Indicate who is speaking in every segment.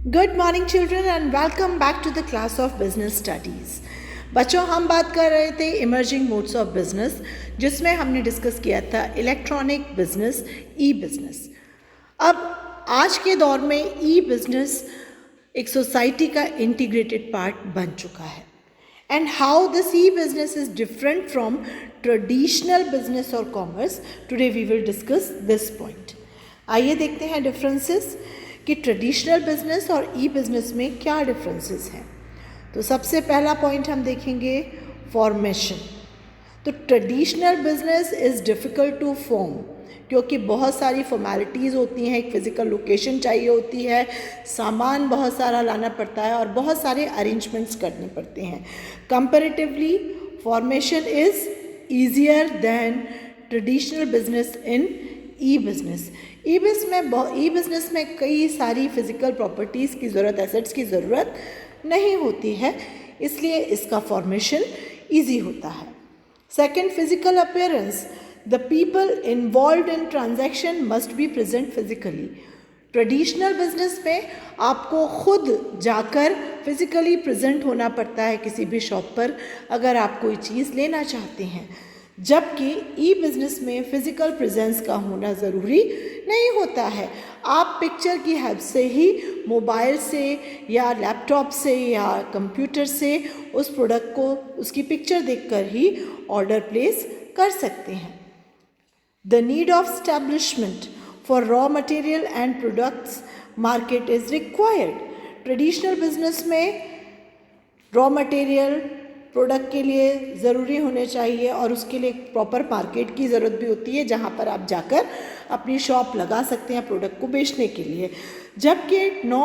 Speaker 1: Good morning children and welcome back to the class of business studies. बच्चों, हम बात कर रहे थे इमर्जिंग मोड्स ऑफ बिजनेस, जिसमें हमने डिस्कस किया था इलेक्ट्रॉनिक बिजनेस, ई बिजनेस। अब आज के दौर में ई बिजनेस एक सोसाइटी का इंटीग्रेटेड पार्ट बन चुका है। And how this e business is different from traditional business और commerce, today we will discuss this point. आइए देखते हैं डिफरेंसेस कि ट्रेडिशनल बिजनेस और ई बिजनेस में क्या डिफरेंसेस हैं। तो सबसे पहला पॉइंट हम देखेंगे फॉर्मेशन। तो traditional business is difficult to form, क्योंकि बहुत सारी फॉर्मेलिटीज़ होती हैं, एक फ़िज़िकल लोकेशन चाहिए होती है, सामान बहुत सारा लाना पड़ता है और बहुत सारे अरेंजमेंट्स करने पड़ते हैं। Comparatively formation is easier than traditional business in e business. E business में कई सारी फिज़िकल प्रॉपर्टीज़ की ज़रूरत, एसेट्स की ज़रूरत नहीं होती है, इसलिए इसका फॉर्मेशन ईजी होता है। Second, physical appearance. The people involve in transaction must be present physically. Traditional business में आपको खुद जाकर फिज़िकली प्रेजेंट होना पड़ता है किसी भी शॉप पर अगर आप कोई चीज़ लेना चाहते हैं, जबकि ई बिज़नेस में फ़िज़िकल प्रेजेंस का होना ज़रूरी नहीं होता है। आप पिक्चर की हेल्प से ही मोबाइल से या लैपटॉप से या कंप्यूटर से उस प्रोडक्ट को, उसकी पिक्चर देखकर ही ऑर्डर प्लेस कर सकते हैं। The need of establishment for raw material and products market is required. Traditional business में रॉ मटेरियल प्रोडक्ट के लिए ज़रूरी होने चाहिए और उसके लिए एक प्रॉपर मार्केट की ज़रूरत भी होती है, जहाँ पर आप जाकर अपनी शॉप लगा सकते हैं प्रोडक्ट को बेचने के लिए, जबकि no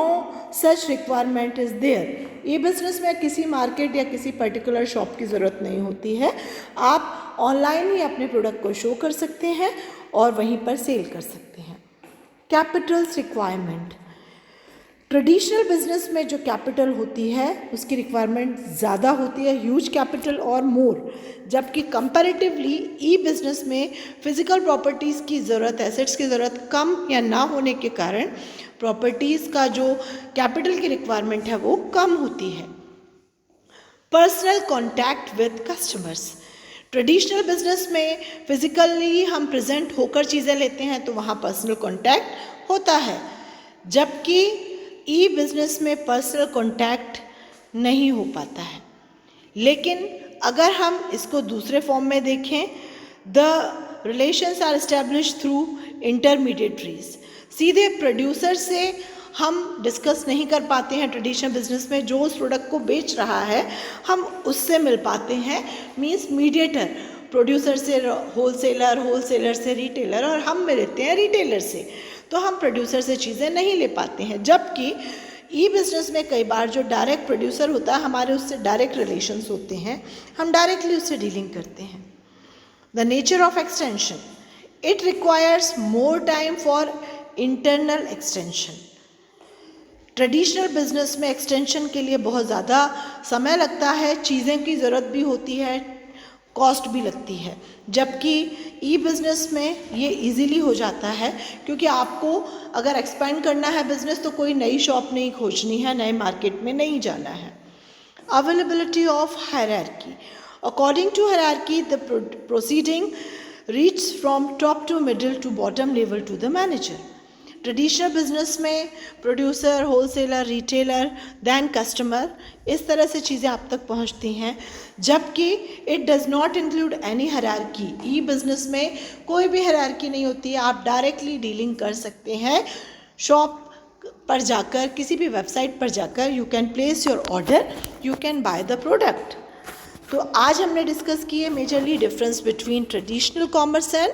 Speaker 1: such requirement is there. ये बिज़नेस में किसी मार्केट या किसी पर्टिकुलर शॉप की ज़रूरत नहीं होती है, आप ऑनलाइन ही अपने प्रोडक्ट को शो कर सकते हैं और वहीं पर सेल कर सकते हैं। Capitals requirement. ट्रेडिशनल बिजनेस में जो कैपिटल होती है उसकी रिक्वायरमेंट ज़्यादा होती है, ह्यूज कैपिटल और मोर, जबकि कंपैरेटिवली ई बिज़नेस में फ़िज़िकल प्रॉपर्टीज़ की ज़रूरत, एसेट्स की ज़रूरत कम या ना होने के कारण प्रॉपर्टीज़ का जो कैपिटल की रिक्वायरमेंट है वो कम होती है। Personal contact with customers. Traditional business में फ़िज़िकली हम प्रेजेंट होकर चीज़ें लेते हैं तो वहाँ पर्सनल कॉन्टैक्ट होता है, जबकि ई बिज़नेस में पर्सनल कॉन्टैक्ट नहीं हो पाता है। लेकिन अगर हम इसको दूसरे फॉर्म में देखें, the relations are establish through intermediaries. सीधे प्रोड्यूसर से हम डिस्कस नहीं कर पाते हैं ट्रेडिशनल बिजनेस में, जो उस प्रोडक्ट को बेच रहा है हम उससे मिल पाते हैं, मीन्स मीडिएटर, प्रोड्यूसर से होलसेलर, होलसेलर से रिटेलर और हम मिलते हैं रिटेलर से, तो हम प्रोड्यूसर से चीज़ें नहीं ले पाते हैं। जबकि ई बिज़नेस में कई बार जो डायरेक्ट प्रोड्यूसर होता है, हमारे उससे डायरेक्ट रिलेशंस होते हैं, हम डायरेक्टली उससे डीलिंग करते हैं। The nature of extension. It requires more time for internal extension. Traditional business में एक्सटेंशन के लिए बहुत ज़्यादा समय लगता है, चीज़ें की ज़रूरत भी होती है, कॉस्ट भी लगती है, जबकि ई बिज़नेस में ये इजीली हो जाता है, क्योंकि आपको अगर एक्सपेंड करना है बिज़नेस तो कोई नई शॉप नहीं खोजनी है, नए मार्केट में नहीं जाना है। Availability of hierarchy. According to hierarchy the proceeding reach from top to middle to bottom level to the manager. Traditional business में producer, wholesaler, retailer, then customer, इस तरह से चीज़ें आप तक पहुंचती हैं, जबकि it does not include any hierarchy. E business में कोई भी हायरार्की नहीं होती है, आप डायरेक्टली डीलिंग कर सकते हैं शॉप पर जाकर, किसी भी वेबसाइट पर जाकर you can place your order, you can by the product. तो आज हमने डिस्कस किए majorly difference between traditional commerce and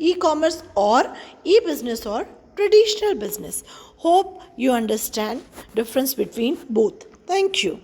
Speaker 1: e commerce और ई बिज़नेस और traditional business. Hope you understand difference between both. Thank you.